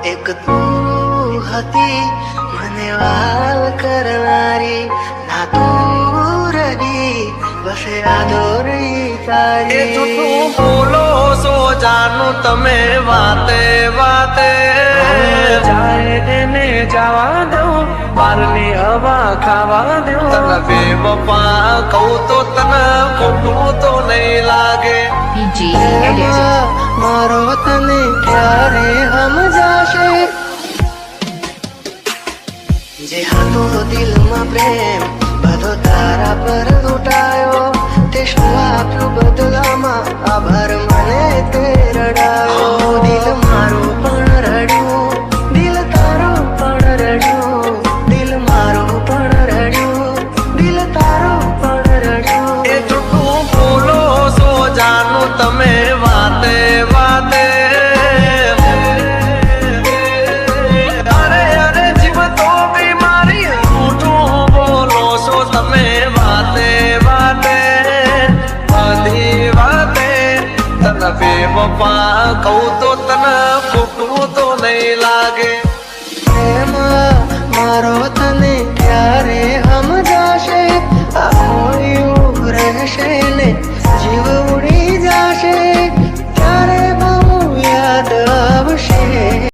એક તું હતી મને વાલ કરનારી ના તું રહી બસે આદોરી તારી એ જૂઠું બોલો છો જાનું તમે વાતે વાતે જાય એને જવા દઉં બારની હવા ખાવા દઉં તને બેવફા કહું તો તને ખોટું તો નહીં લાગે PG Edit. મારો તને ક્યારે સમજાશે જે હતો દિલમાં પ્રેમ બધો તારા પર લૂંટાયો તે શું આપ્યું બદલામાં આભાર મને તે રડાયો દિલ મારું પણ રડ્યું દિલ તારું પણ રડ્યું દિલ મારું પણ રડ્યું દિલ તારું પણ રડ્યું એ જૂઠું બોલો છો જાનું તમે વાતે વાતે અરે અરે જીવ તો બીમારી જૂઠું બોલો છો તમે વાતે વાતે બધી વાતે તને બેવફા કહું તો તને ખોટું તો નહીં લાગે